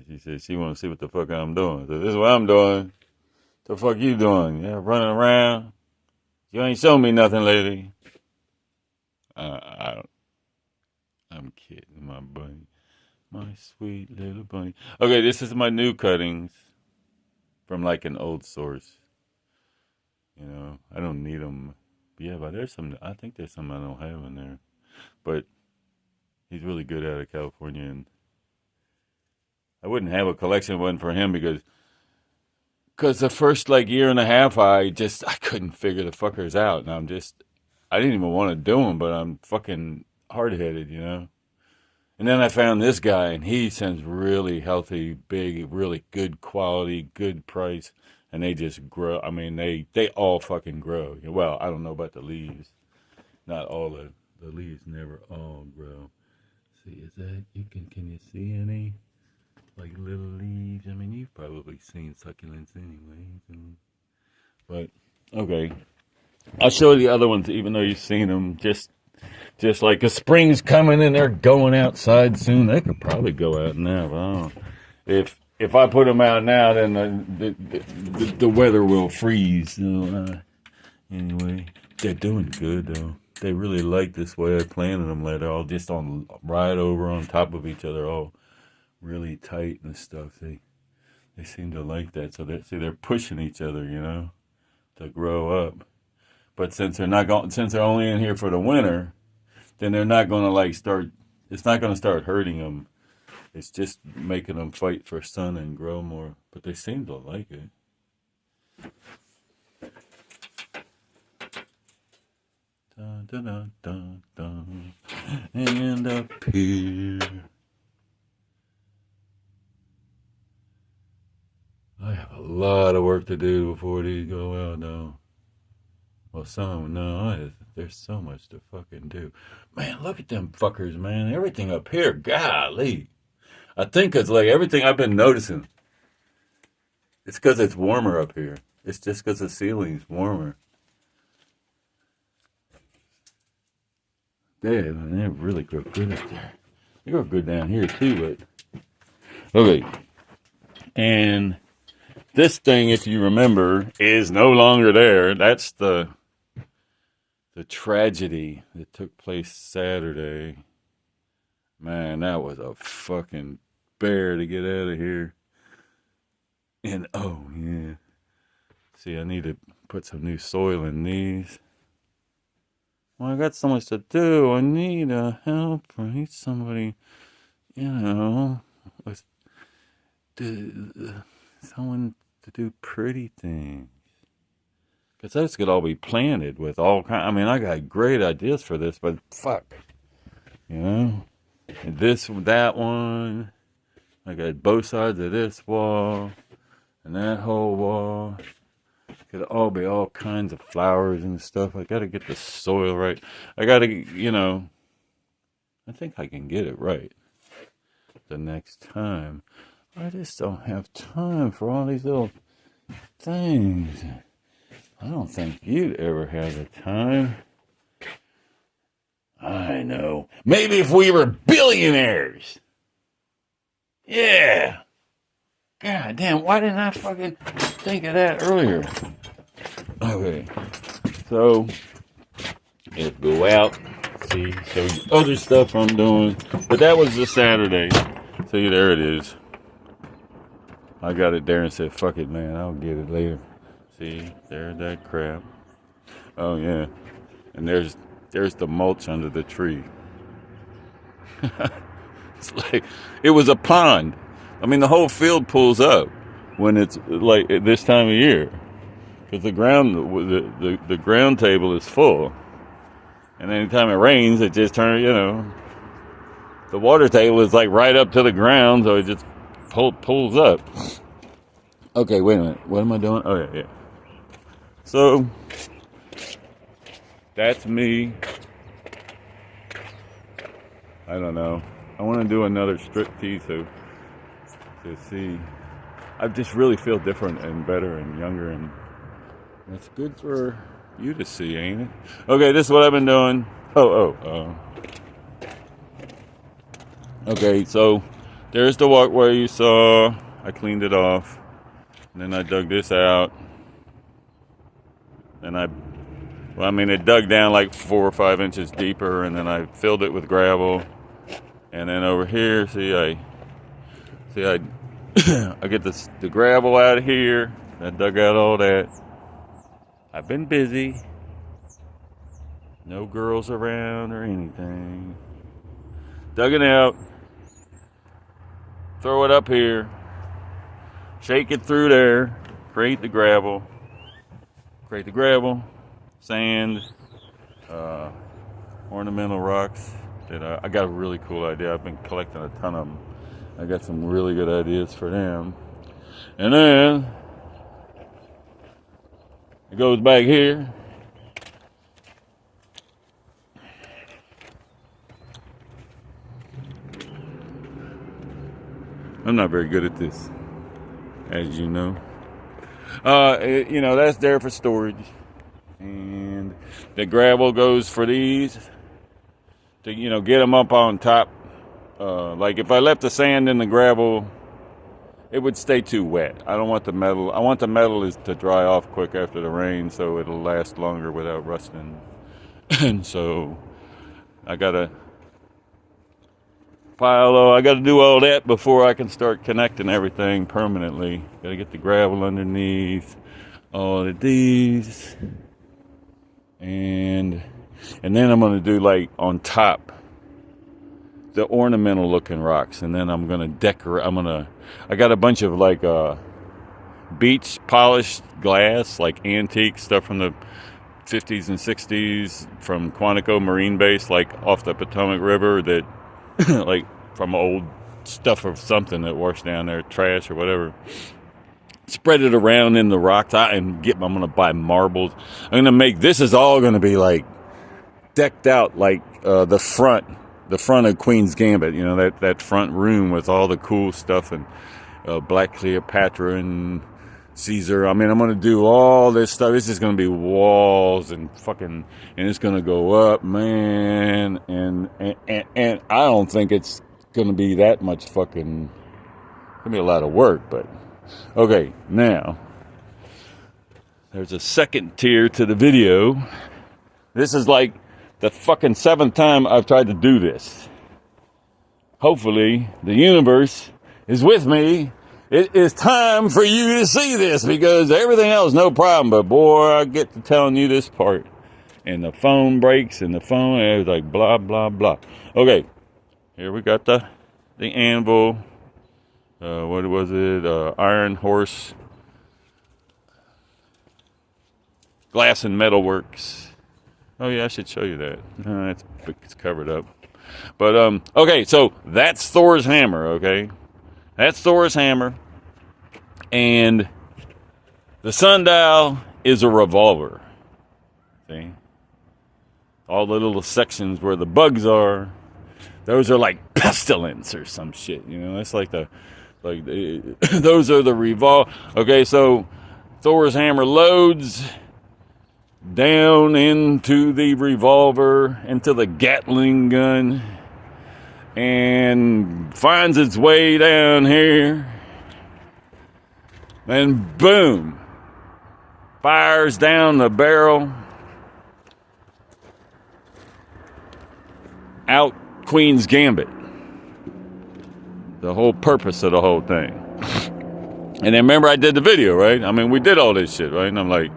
She said she want to see what the fuck I'm doing. So this is what I'm doing. The fuck you doing? Yeah, running around. You ain't show me nothing lately. I, I'm kidding, my bunny. My sweet little bunny. Okay, this is my new cuttings from like an old source. You know, I don't need them. Yeah, but there's some. I think there's some I don't have in there. But he's really good out of California, and I wouldn't have a collection if it wasn't for him because the first like year and a half I couldn't figure the fuckers out, and I didn't even want to do them, but I'm fucking hard headed, you know. And then I found this guy, and he sends really healthy, big, really good quality, good price, and they just grow. I mean, they all fucking grow. Well, I don't know about the leaves. Not all the leaves never all grow. See, is that can you see any like little leaves? I mean, you've probably seen succulents anyway. But okay, I'll show you the other ones, even though you've seen them. Just like the spring's coming and they're going outside soon. They could probably go out now. But I don't know. If I put them out now, then the weather will freeze. So, anyway, they're doing good though. They really like this way I planted them. Like they're all just on right over on top of each other, all really tight and stuff. They seem to like that. So they're pushing each other, you know, to grow up. But since they're only in here for the winter, then they're not going to it's not going to start hurting them. It's just making them fight for sun and grow more. But they seem to like it. Dun, dun, dun, dun, dun. And up here. I have a lot of work to do before these go out, though. Well, no, there's so much to fucking do. Man, look at them fuckers, man. Everything up here, golly. I think it's like everything I've been noticing. It's because it's warmer up here. It's just because the ceiling's warmer. They really grow good up there. They grow good down here too, but okay. And this thing, if you remember, is no longer there. That's the tragedy that took place Saturday. Man, that was a fucking bear to get out of here. And oh yeah. See, I need to put some new soil in these. Well, I got so much to do. I need a helper. I need somebody, you know, someone to do pretty things. Because those could all be planted with all kind. I mean, I got great ideas for this, but fuck, you know, and that one. I got both sides of this wall and that whole wall. Could all be all kinds of flowers and stuff. I got to get the soil right. I got to, you know, I think I can get it right the next time. I just don't have time for all these little things. I don't think you'd ever have the time. I know. Maybe if we were billionaires. Yeah. God damn, why didn't I fucking think of that earlier? Okay. So, let's go out, see, show you other stuff I'm doing. But that was the Saturday. See, there it is. I got it there and said, fuck it, man, I'll get it later. See, there's that crap. Oh, yeah. And there's the mulch under the tree. It's like, it was a pond. I mean, the whole field pulls up when it's like this time of year. Because the ground table is full. And anytime it rains, it just turns, you know, the water table is like right up to the ground, so it just pulls up. Okay, wait a minute. What am I doing? Oh, yeah. So, that's me. I don't know. I want to do another striptease to see. I just really feel different and better and younger, and that's good for you to see, ain't it? Okay, this is what I've been doing. Okay, so there's the walkway you saw. I cleaned it off. And then I dug this out. And it dug down like 4 or 5 inches deeper, and then I filled it with gravel. And then over here, I I get the gravel out of here. I dug out all that. I've been busy. No girls around or anything. Dug it out. Throw it up here. Shake it through there. Create the gravel. Sand. Ornamental rocks. I got a really cool idea. I've been collecting a ton of them. I got some really good ideas for them. And then it goes back here. I'm not very good at this, as you know. That's there for storage. And the gravel goes for these to, get them up on top. Like if I left the sand in the gravel, it would stay too wet. I don't want the metal. I want the metal to dry off quick after the rain, so it'll last longer without rusting. And so I gotta I gotta do all that before I can start connecting everything permanently. Gotta get the gravel underneath all of these, and then I'm gonna do like on top the ornamental looking rocks, and then I'm gonna decorate. I got a bunch of like beach polished glass, like antique stuff from the 50s and 60s from Quantico Marine Base, like off the Potomac River, that like from old stuff or something that washed down there, trash or whatever. Spread it around in the rocks. I'm gonna buy marbles. This is all gonna be like decked out, like the front of Queen's Gambit, that front room with all the cool stuff, and Black Cleopatra and Caesar. I'm going to do all this stuff. It's just going to be walls and it's going to go up, man. And I don't think it's going to be that much it's going to be a lot of work, but okay. Now, there's a second tier to the video. This is like the 7th time I've tried to do this. Hopefully, the universe is with me. It is time for you to see this, because everything else, no problem. But boy, I get to telling you this part. And the phone breaks, and it's like blah, blah, blah. Okay, here we got the anvil. What was it? Iron Horse. Glass and Metal Works. Oh yeah, I should show you that. It's covered up. But okay, so that's Thor's hammer. Okay, that's Thor's hammer, and the sundial is a revolver. See, all the little sections where the bugs are, those are like pestilence or some shit. That's those are the revolver. Okay, so Thor's hammer loads down into the revolver, into the Gatling gun, and finds its way down here, and boom, fires down the barrel, out Queen's Gambit. The whole purpose of the whole thing. And then remember, I did the video, right? We did all this shit, right? And I'm like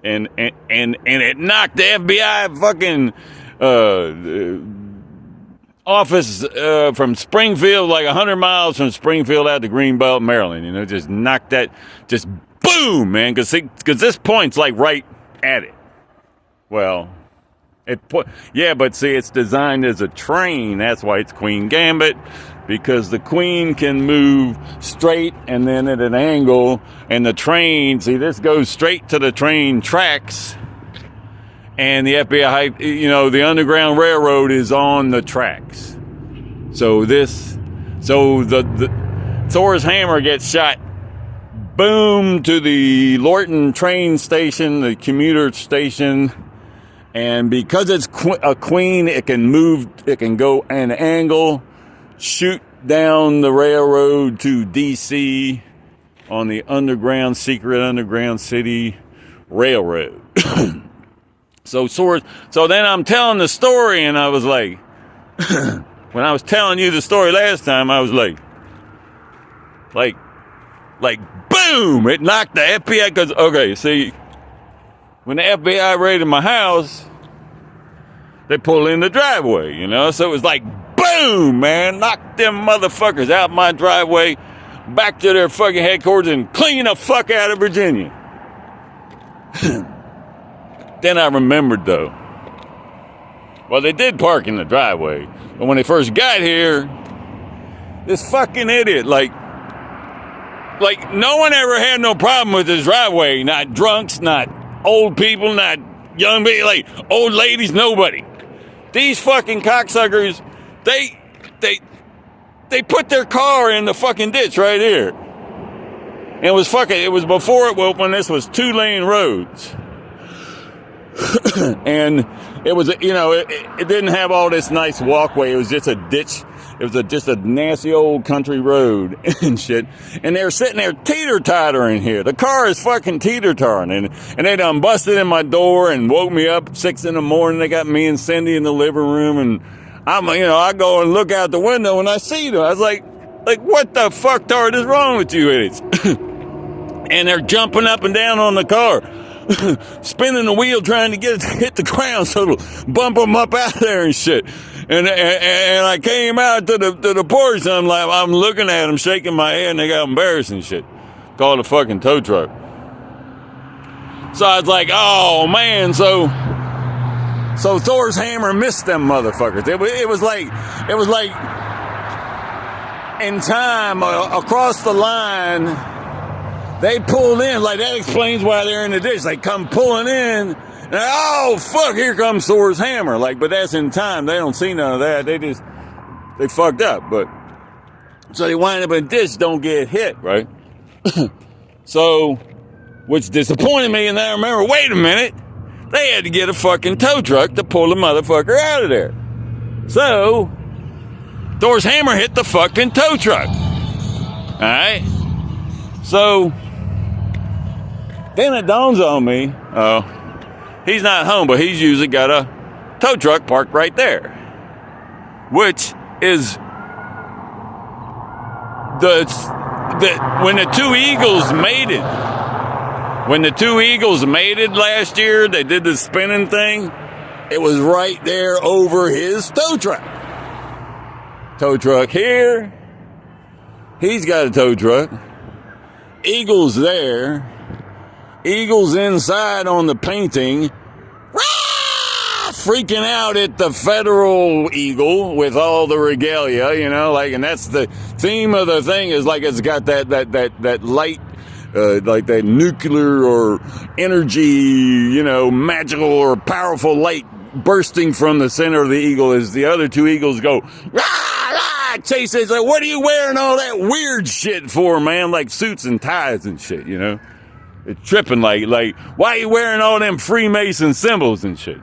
and it knocked the FBI fucking office from Springfield, like 100 miles from Springfield out to Greenbelt, Maryland. Just knocked that, just boom, man. Because this point's like right at it. Well, but see, it's designed as a train. That's why it's Queen Gambit, because the queen can move straight and then at an angle, and the train, see, this goes straight to the train tracks, and the FBI, the Underground Railroad is on the tracks. So the Thor's hammer gets shot, boom, to the Lorton train station, the commuter station. And because it's a queen, it can move, it can go an angle, shoot down the railroad to D.C. on the secret underground city railroad. So then I'm telling the story, and I was like, when I was telling you the story last time, I was like, boom! It knocked the FBI. Because okay, see, when the FBI raided my house, they pulled in the driveway, you know. So it was like, boom, man, knock them motherfuckers out my driveway, back to their fucking headquarters, and clean the fuck out of Virginia. Then I remembered, though. Well, they did park in the driveway. But when they first got here, this fucking idiot, like no one ever had no problem with this driveway. Not drunks, not old people, not young people, like old ladies, nobody. These fucking cocksuckers, they put their car in the fucking ditch right here. And it was before when this was 2-lane roads. And it was, you know, it didn't have all this nice walkway. It was just a ditch. It was just a nasty old country road and shit. And they were sitting there teeter-tottering here. The car is fucking teeter-tottering. And they done busted in my door and woke me up at 6 in the morning. They got me and Cindy in the living room. And I go and look out the window and I see them. I was like, what the fuck tard is wrong with you idiots? And they're jumping up and down on the car. Spinning the wheel trying to get it to hit the ground so it'll bump them up out there and shit. And I came out to the porch and I'm looking at them, shaking my head, and they got embarrassed and shit. Called a fucking tow truck. So I was like, oh man, so Thor's hammer missed them motherfuckers. It was like in time across the line. They pulled in, like that explains why they're in the ditch. They come pulling in, and oh fuck, here comes Thor's hammer. But that's in time. They don't see none of that. They fucked up. But so they wind up in the ditch, don't get hit, right? So, which disappointed me. And then I remember, wait a minute, they had to get a fucking tow truck to pull the motherfucker out of there. So Thor's hammer hit the fucking tow truck. All right. So then it dawns on me, he's not home, but he's usually got a tow truck parked right there, which is when the two Eagles mated. When the two Eagles mated last year, they did the spinning thing. It was right there over his tow truck. Tow truck here. He's got a tow truck. Eagles there. Eagles inside on the painting. Freaking out at the federal eagle with all the regalia, you know, and that's the theme of the thing is it's got that light, like that nuclear or energy, you know, magical or powerful light bursting from the center of the eagle as the other two eagles go, Chase says, what are you wearing all that weird shit for, man? Like suits and ties and shit, you know? It's tripping like, why are you wearing all them Freemason symbols and shit?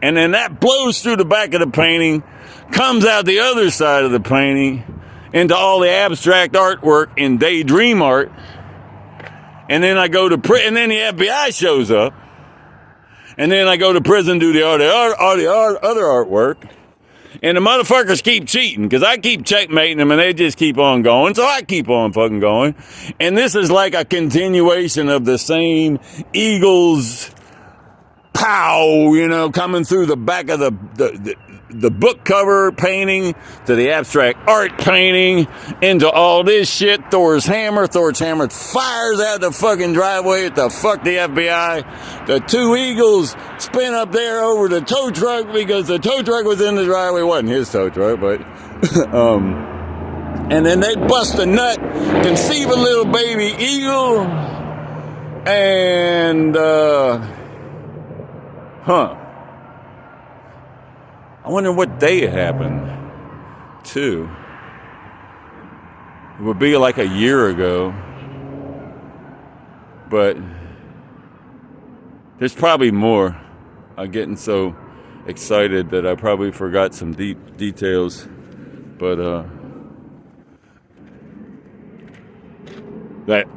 And then that blows through the back of the painting, comes out the other side of the painting into all the abstract artwork in daydream art. And then I go to and then the FBI shows up. And then I go to prison, do the other artwork. And the motherfuckers keep cheating because I keep checkmating them and they just keep on going. So I keep on fucking going. And this is like a continuation of the same Eagles pow, you know, coming through the back of the book cover painting to the abstract art painting into all this shit. Thor's hammer fires out the fucking driveway at the FBI. The two Eagles spin up there over the tow truck because the tow truck was in the driveway. It wasn't his tow truck, but and then they bust a nut, conceive a little baby eagle, and I wonder what day it happened, too. It would be like a year ago. But there's probably more. I'm getting so excited that I probably forgot some deep details. But that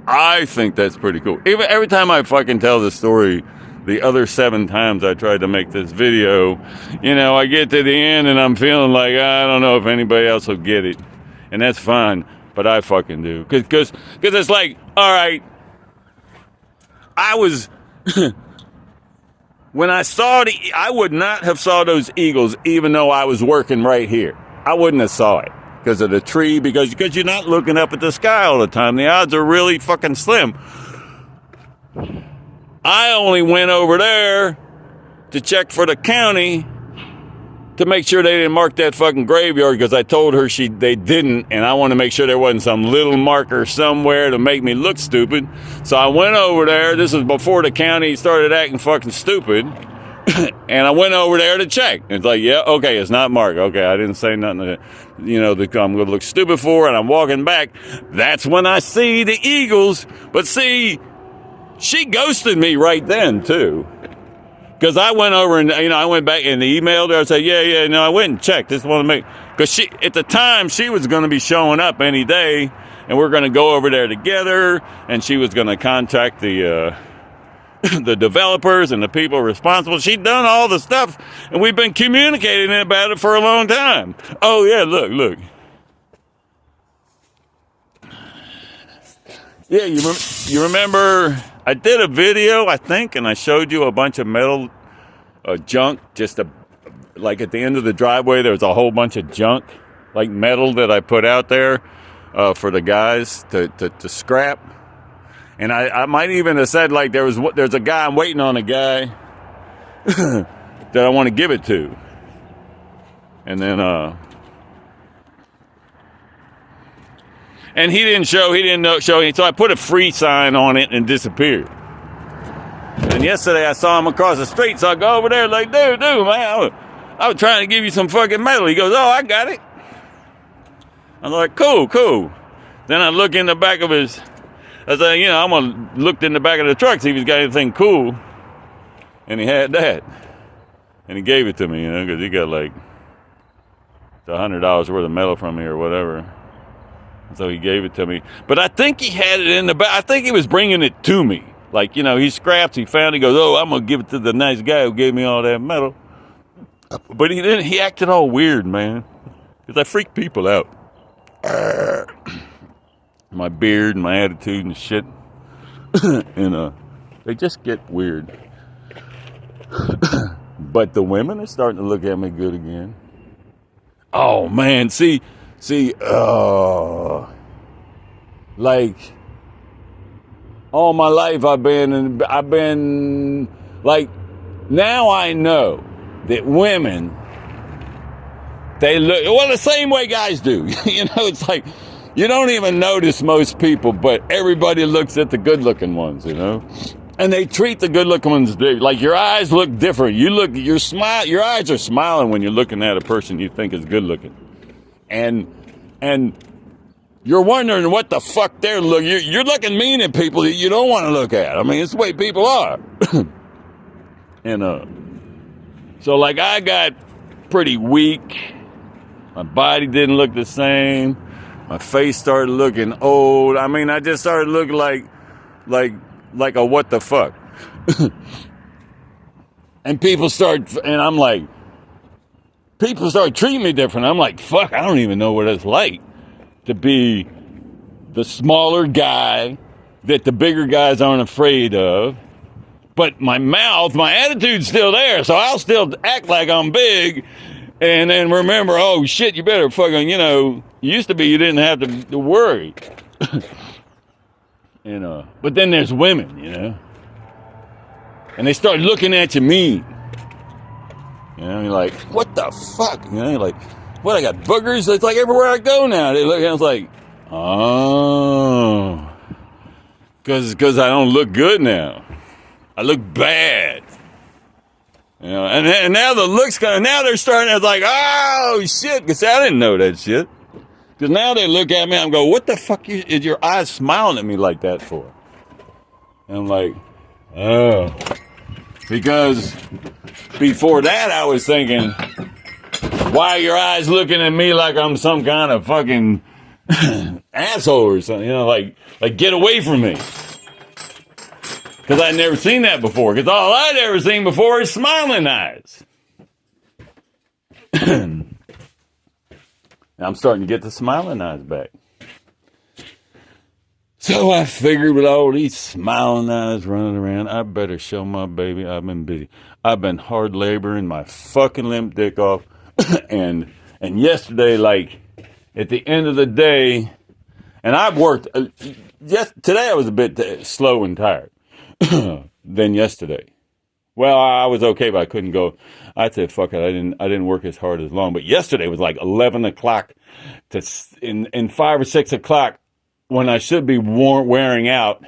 I think that's pretty cool. Even every time I fucking tell the story, the other 7 times I tried to make this video, you know, I get to the end and I'm feeling like I don't know if anybody else will get it, and that's fine. But I fucking do, cause it's like, all right, I was. When I I would not have saw those eagles even though I was working right here. I wouldn't have saw it because of the tree, because you're not looking up at the sky all the time. The odds are really fucking slim. I only went over there to check for the county to make sure they didn't mark that fucking graveyard, because I told her they didn't, and I want to make sure there wasn't some little marker somewhere to make me look stupid. So I went over there. This was before the county started acting fucking stupid. And I went over there to check. It's like, yeah, okay, it's not marked. Okay, I didn't say nothing that, you know, that I'm going to look stupid for, and I'm walking back. That's when I see the eagles. But see, she ghosted me right then, too. Because I went over and, you know, I went back and emailed her. I said, yeah, no, I went and checked. Just want to make, because at the time, she was going to be showing up any day, and we're going to go over there together, and she was going to contact the the developers and the people responsible. She'd done all the stuff, and we've been communicating about it for a long time. Oh, yeah, look. Yeah, you remember I did a video, I think, and I showed you a bunch of metal junk, like at the end of the driveway, there was a whole bunch of junk, like metal that I put out there for the guys to scrap. And I might even have said, like, there's a guy, I'm waiting on a guy that I want to give it to. And then, and he didn't show, so I put a free sign on it and disappeared. And yesterday I saw him across the street, so I go over there like, dude, man, I was trying to give you some fucking metal. He goes, oh, I got it. I'm like, cool. Then I look in the back of his, I said, you know, I'm going to look in the back of the truck, see if he's got anything cool. And he had that. And he gave it to me, you know, because he got like $100 worth of metal from me or whatever. So he gave it to me. But I think he had it in the back. I think he was bringing it to me. Like, you know, he scraps, he found it, he goes, oh, I'm going to give it to the nice guy who gave me all that metal. But he didn't. He acted all weird, man. Because I freak people out. My beard and my attitude and shit. And they just get weird. But the women are starting to look at me good again. Oh, man. See, like, all my life I've been like, now I know that women, they look, well, the same way guys do. You know, it's like, you don't even notice most people, but everybody looks at the good-looking ones, you know? And they treat the good-looking ones like, your eyes look different. Your eyes are smiling when you're looking at a person you think is good-looking. And you're wondering what the fuck they're looking. You're looking mean at people that you don't want to look at. I mean, it's the way people are. And so like I got pretty weak. My body didn't look the same. My face started looking old. I mean, I just started looking like a what the fuck. And people start treating me different. I'm like, fuck, I don't even know what it's like to be the smaller guy that the bigger guys aren't afraid of. But my attitude's still there, so I'll still act like I'm big. And then remember, oh shit, you better fucking, you know, used to be you didn't have to worry. You know, but then there's women, you know, and they start looking at you mean. You know, you're like, what the fuck? You know, you're like, what, I got boogers? It's like everywhere I go now. They look at me, I was like, oh, because I don't look good now. I look bad. You know, and now the looks now they're starting to like, oh shit, because I didn't know that shit. Because now they look at me and go, what the fuck is your eyes smiling at me like that for? And I'm like, oh. Because before that I was thinking, Why are your eyes looking at me like I'm some kind of fucking asshole or something? You know, like get away from me. Because I'd never seen that before. Because all I'd ever seen before is smiling eyes. I'm starting to get the smiling eyes back. So I figured with all these smiling eyes running around, I better show my baby I've been busy. I've been hard laboring my fucking limp dick off. and yesterday, like, at the end of the day, and I've worked, today I was a bit slow and tired than yesterday. Well, I was okay, but I couldn't go. I said, "Fuck it." I didn't work as hard as long. But yesterday was like 11 o'clock to in 5 or 6 o'clock when I should be wearing out.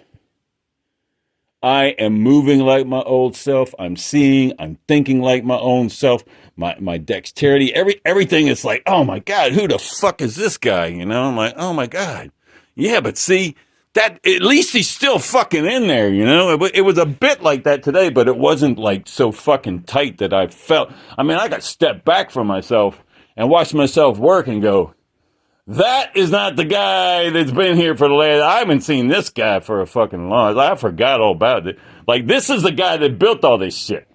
I am moving like my old self. I'm seeing. I'm thinking like my own self. My dexterity, everything is like, oh my God, who the fuck is this guy? You know, I'm like, oh my God, yeah. But see. That at least he's still fucking in there, you know? It was a bit like that today, but it wasn't like so fucking tight that I felt. I mean, I got stepped back from myself and watched myself work and go, that is not the guy that's been here for the last. I haven't seen this guy for a fucking long. I forgot all about it. Like, this is the guy that built all this shit.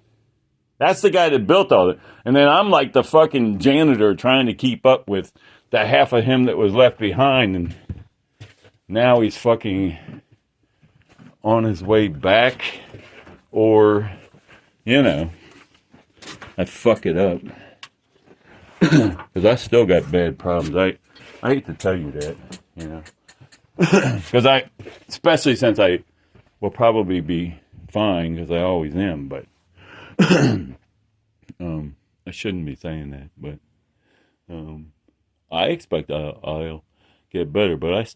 That's the guy that built all it. And then I'm like the fucking janitor trying to keep up with the half of him that was left behind. And now he's fucking on his way back, or, you know, I fuck it up. Because I still got bad problems. I hate to tell you that, you know. Because especially since I will probably be fine, because I always am, but I shouldn't be saying that, but I expect I'll get better, but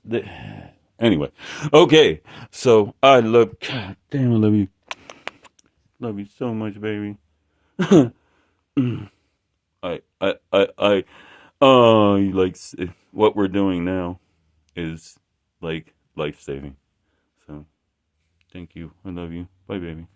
anyway, okay, so God damn, I love you so much, baby. Like, what we're doing now is like life saving. So, thank you. I love you. Bye, baby.